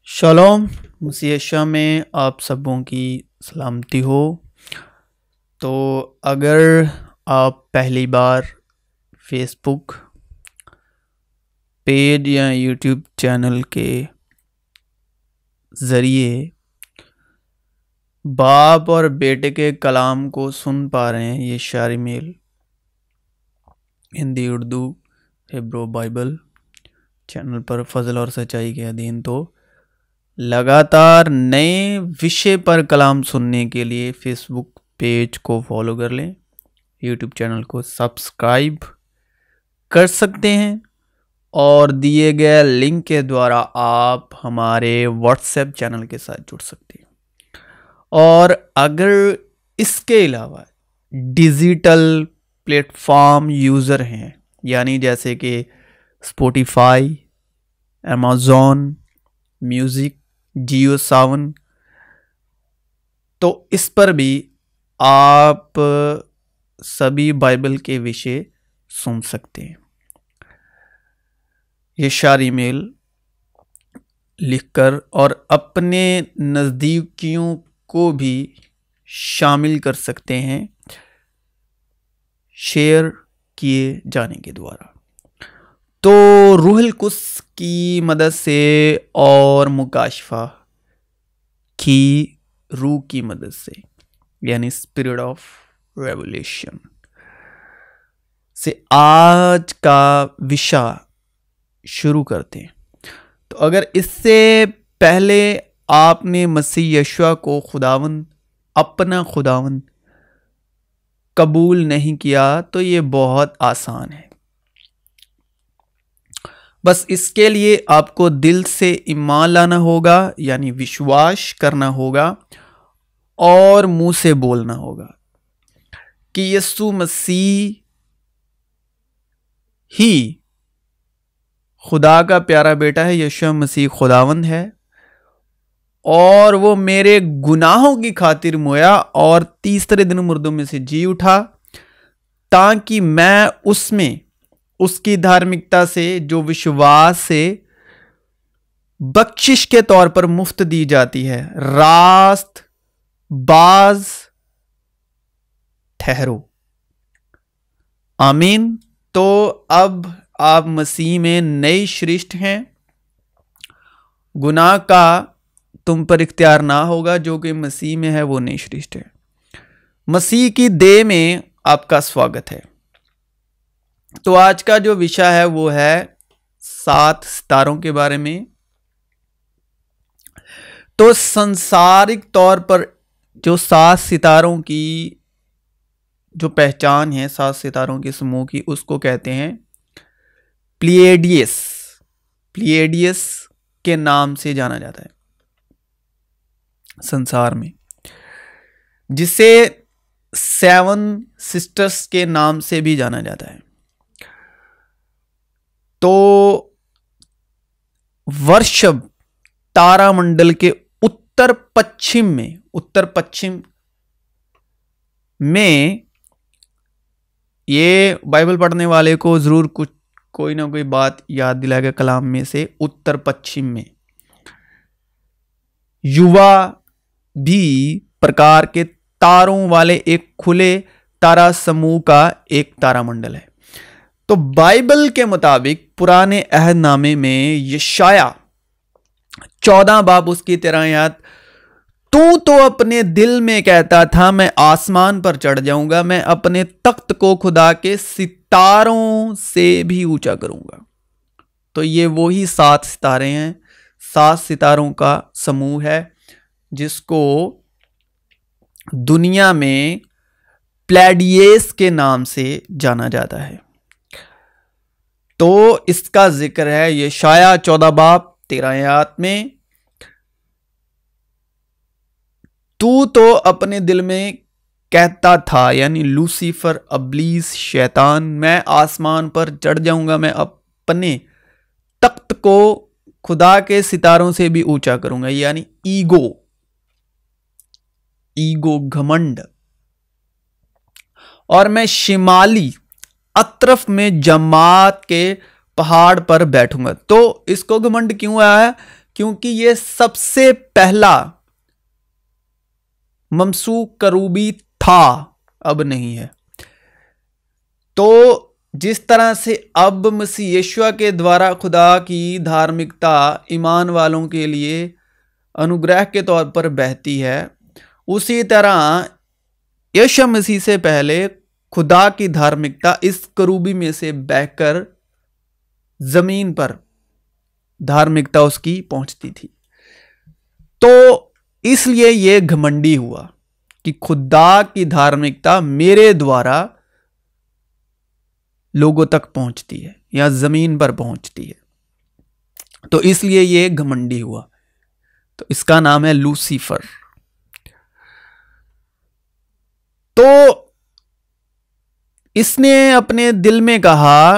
Shalom मसीह यीशु में आप सबों की सलामती हो। तो अगर आप पहली बार फेसबुक पेज या यूट्यूब चैनल के ज़रिए बाप और बेटे के कलाम को सुन पा रहे हैं, ये शायरी मेल Hindi Urdu Hebrew bible channel पर फजल और सच्चाई के अधीन, तो लगातार नए विषय पर कलाम सुनने के लिए फेसबुक पेज को फॉलो कर लें, यूट्यूब चैनल को सब्सक्राइब कर सकते हैं और दिए गए लिंक के द्वारा आप हमारे व्हाट्सएप चैनल के साथ जुड़ सकते हैं। और अगर इसके अलावा डिजिटल प्लेटफॉर्म यूज़र हैं, यानी जैसे कि स्पॉटिफाई, अमेज़ॉन म्यूज़िक, जियो सावन, तो इस पर भी आप सभी बाइबल के विषय सुन सकते हैं। ये शायरी मेल लिखकर और अपने नज़दीकियों को भी शामिल कर सकते हैं शेयर किए जाने के द्वारा। तो रूहुल कुद्स की मदद से और मुकाशफा की रूह की मदद से, यानी स्पिरिट ऑफ रेवलेशन से आज का विषय शुरू करते हैं। तो अगर इससे पहले आपने मसीह यीशु को खुदावन अपना खुदावन कबूल नहीं किया तो ये बहुत आसान है। बस इसके लिए आपको दिल से ईमान लाना होगा, यानी विश्वास करना होगा और मुंह से बोलना होगा कि यीशु मसीह ही खुदा का प्यारा बेटा है, यीशु मसीह खुदावंद है और वो मेरे गुनाहों की खातिर मोया और तीसरे दिन मुर्दों में से जी उठा, ताकि मैं उसमें उसकी धार्मिकता से, जो विश्वास से बख्शिश के तौर पर मुफ्त दी जाती है, रास्त बाज ठहरो। आमीन। तो अब आप मसीह में नई सृष्टि हैं, गुनाह का तुम पर इख्तियार ना होगा, जो कि मसीह में है वो नई सृष्टि है। मसीह की देह में आपका स्वागत है। तो आज का जो विषय है वो है 7 सितारों के बारे में। तो संसारिक तौर पर जो 7 सितारों की जो पहचान है, 7 सितारों के समूह की, उसको कहते हैं प्लिएडियस। प्लिएडियस के नाम से जाना जाता है संसार में, जिसे 7 सिस्टर्स के नाम से भी जाना जाता है। तो वर्षभ तारामंडल के उत्तर पश्चिम में ये बाइबल पढ़ने वाले को जरूर कोई ना कोई बात याद दिलाएगा कलाम में से। उत्तर पश्चिम में युवा भी प्रकार के तारों वाले एक खुले तारा समूह का एक तारामंडल है। तो बाइबल के मुताबिक पुराने अहदनामे में यशाया 14 बाब उसकी 13 आयत, तू तो अपने दिल में कहता था मैं आसमान पर चढ़ जाऊंगा, मैं अपने तख्त को खुदा के सितारों से भी ऊंचा करूंगा। तो ये वही 7 सितारे हैं, 7 सितारों का समूह है, जिसको दुनिया में प्लेडियस के नाम से जाना जाता है। तो इसका जिक्र है यशाया 14 बाब 13 आयत में, तू तो अपने दिल में कहता था, यानी लूसीफर, अब्लीस, शैतान, मैं आसमान पर चढ़ जाऊंगा, मैं अपने तख्त को खुदा के सितारों से भी ऊंचा करूंगा, यानी ईगो घमंड, और मैं शिमाली अतरफ में जमात के पहाड़ पर बैठूंगा। तो इसको घमंड क्यों आया है? क्योंकि ये सबसे पहला ममसूक करूबी था, अब नहीं है। तो जिस तरह से अब मसीह यीशु के द्वारा खुदा की धार्मिकता ईमान वालों के लिए अनुग्रह के तौर पर बहती है, उसी तरह यीशु मसीह से पहले खुदा की धार्मिकता इस करूबी में से बहकर जमीन पर धार्मिकता उसकी पहुंचती थी। तो इसलिए यह घमंडी हुआ कि खुदा की धार्मिकता मेरे द्वारा लोगों तक पहुंचती है या जमीन पर पहुंचती है। तो इसलिए यह घमंडी हुआ। तो इसका नाम है लूसीफर। तो इसने अपने दिल में कहा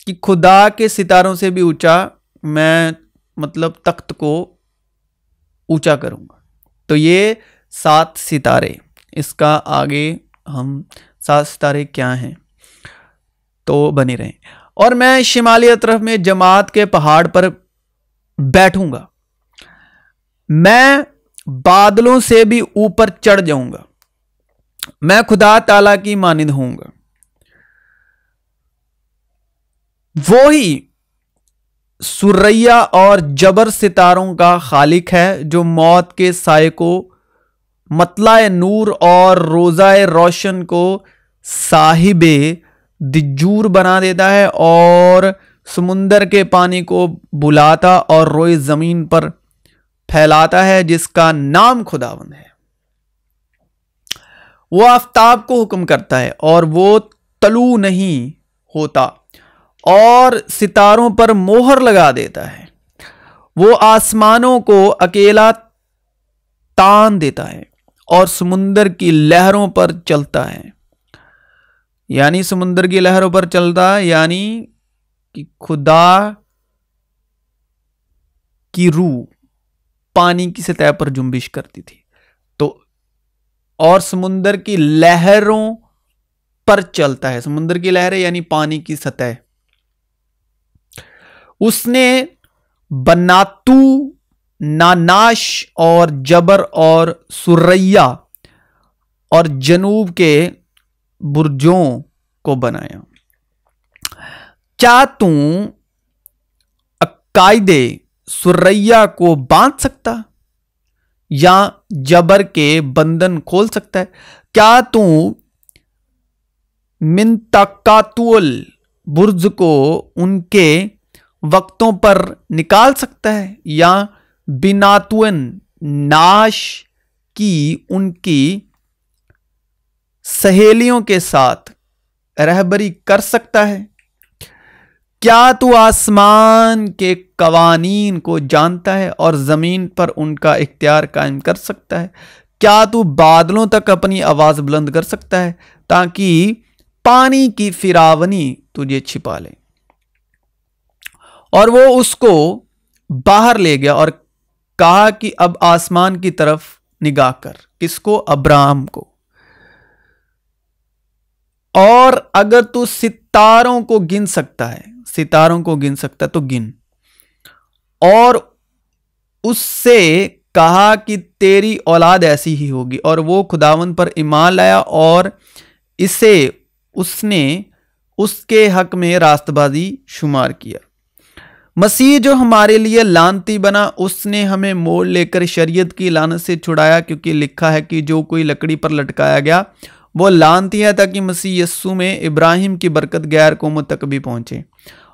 कि खुदा के सितारों से भी ऊंचा मैं मतलब तख्त को ऊंचा करूंगा। तो ये 7 सितारे, इसका आगे हम 7 सितारे क्या हैं तो बने रहें। और मैं शिमाली तरफ में जमात के पहाड़ पर बैठूंगा, मैं बादलों से भी ऊपर चढ़ जाऊंगा, मैं खुदा ताला की मानिंद होऊंगा। वो ही सुरैया और जबर सितारों का खालिक है, जो मौत के साये को मतलाए नूर और रोजाए रोशन को साहिबे दिजूर बना देता है, और समुंदर के पानी को बुलाता और रोए जमीन पर फैलाता है, जिसका नाम खुदावंद है। वो आफताब को हुक्म करता है और वो तलू नहीं होता, और सितारों पर मोहर लगा देता है। वो आसमानों को अकेला तान देता है और समुंदर की लहरों पर चलता है। यानी समुंदर की लहरों पर चलता, यानी कि खुदा की रूह पानी की सतह पर जुम्बिश करती थी, तो और समुंदर की लहरों पर चलता है। समुंदर की लहरें यानी पानी की सतह। उसने बनातू, नानाश और जबर और सुरैया और जनूब के बुर्जों को बनाया। क्या तू अकायदे सुरैया को बांध सकता या जबर के बंधन खोल सकता है? क्या तू मिंतकातुल बुर्ज को उनके वक्तों पर निकाल सकता है, या बिनातुन नाश की उनकी सहेलियों के साथ रहबरी कर सकता है? क्या तू आसमान के कवानीन को जानता है और जमीन पर उनका इख्तियार कायम कर सकता है? क्या तू बादलों तक अपनी आवाज बुलंद कर सकता है, ताकि पानी की फिरावनी तुझे छिपा ले? और वो उसको बाहर ले गया और कहा कि अब आसमान की तरफ निगाह कर। किसको? अब्राहम को। और अगर तू सितारों को गिन सकता है, सितारों को गिन सकता है तो गिन। और उससे कहा कि तेरी औलाद ऐसी ही होगी। और वो खुदावंद पर ईमान लाया और इसे उसने उसके हक में रास्तबाजी शुमार किया। मसीह जो हमारे लिए लानती बना, उसने हमें मोल लेकर शरीयत की लानत से छुड़ाया, क्योंकि लिखा है कि जो कोई लकड़ी पर लटकाया गया वो लानती है, ताकि मसीह यस्सु में इब्राहिम की बरकत गैर कौमों तक भी पहुंचे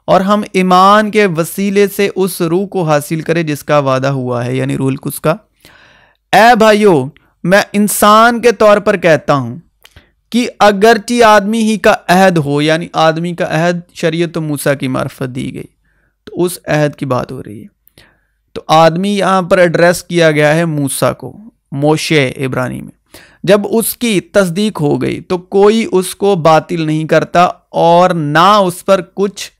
और हम ईमान के वसीले से उस रूह को हासिल करें जिसका वादा हुआ है, यानी रूहुल कुद्स का। ऐ भाइयों, मैं इंसान के तौर पर कहता हूं कि अगरची आदमी ही का अहद हो, यानी आदमी का अहद शरीयत मूसा की मार्फत दी गई, तो उस अहद की बात हो रही है। तो आदमी यहां पर एड्रेस किया गया है मूसा को, मोशे इब्रानी में। जब उसकी तस्दीक हो गई तो कोई उसको बातिल नहीं करता और ना उस पर कुछ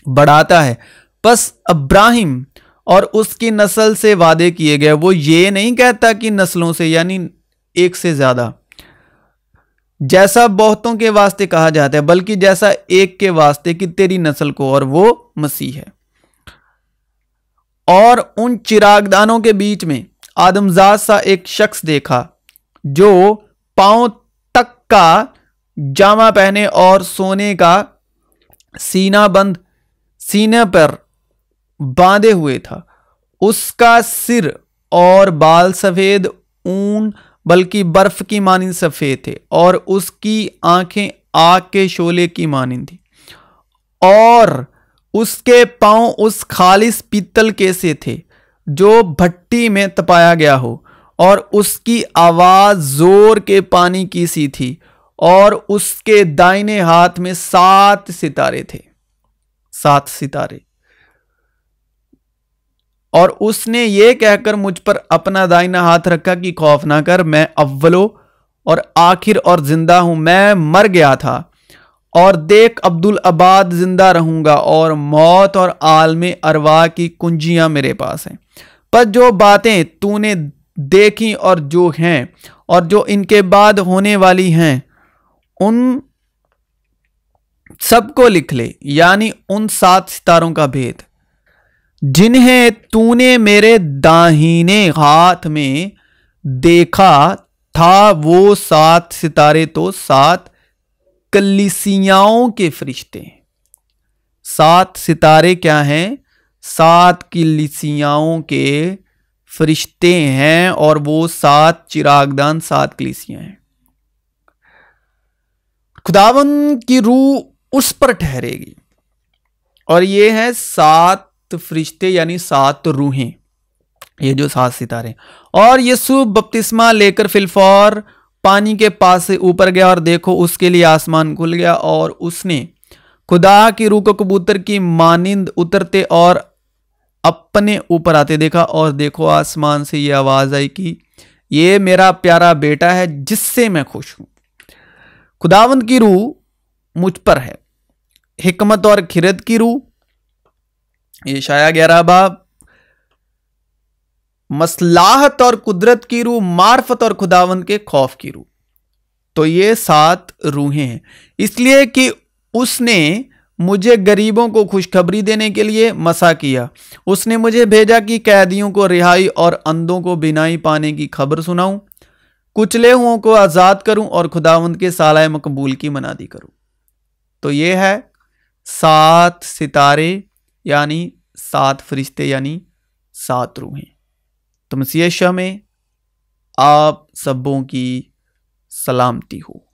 बढ़ाता है। बस अब्राहिम और उसकी नस्ल से वादे किए गए, वो ये नहीं कहता कि नस्लों से, यानी एक से ज्यादा, जैसा बहुतों के वास्ते कहा जाता है, बल्कि जैसा एक के वास्ते कि तेरी नस्ल को, और वो मसीह है। और उन चिरागदानों के बीच में आदमजात सा एक शख्स देखा जो पांव तक का जामा पहने और सोने का सीना बंद सीने पर बांधे हुए था। उसका सिर और बाल सफेद ऊन बल्कि बर्फ की मानिंद सफेद थे और उसकी आंखें आग के शोले की मानिंद थी और उसके पांव उस खालिस पीतल के से थे जो भट्टी में तपाया गया हो और उसकी आवाज जोर के पानी की सी थी और उसके दाहिने हाथ में 7 सितारे थे, 7 सितारे। और उसने ये कहकर मुझ पर अपना दाहिना हाथ रखा कि खौफ ना कर, मैं अव्वलो और आखिर और जिंदा हूं। मैं मर गया था और देख अब्दुल अबाद जिंदा रहूंगा और मौत और आलमे अरवा की कुंजियां मेरे पास हैं। पर जो बातें तूने देखी और जो हैं और जो इनके बाद होने वाली हैं उन सबको लिख ले, यानी उन 7 सितारों का भेद जिन्हें तूने मेरे दाहिने हाथ में देखा था। वो 7 सितारे तो 7 कलीसियाओं के फरिश्ते हैं। 7 सितारे क्या हैं? 7 कलीसियाओं के फरिश्ते हैं और वो 7 चिरागदान 7 कलीसियां हैं। खुदावंद की रूह उस पर ठहरेगी और ये है 7 फरिश्ते यानी 7 रूहें, ये जो 7 सितारे। और यीशु बपतिस्मा लेकर फिलफौर पानी के पास से ऊपर गया और देखो उसके लिए आसमान खुल गया और उसने खुदा की रूह को कबूतर की मानिंद उतरते और अपने ऊपर आते देखा। और देखो आसमान से ये आवाज आई कि ये मेरा प्यारा बेटा है जिससे मैं खुश हूं। खुदावंद की रूह मुझ पर है, हिकमत और खिरत की रूह, यशाया 11 बाब, मसलाहत और कुदरत की रूह, मार्फत और खुदावंद के खौफ की रूह। तो ये 7 रूहें हैं, इसलिए कि उसने मुझे गरीबों को खुशखबरी देने के लिए मसा किया। उसने मुझे भेजा कि कैदियों को रिहाई और अंधों को बिनाई पाने की खबर सुनाऊं, कुचले हुओं को आजाद करूं और खुदावंद के सालाए मकबूल की मनादी करूं। तो ये है 7 सितारे यानी 7 फरिश्ते यानी 7 रूहें। तो मसीह यीशु में आप सबों की सलामती हो।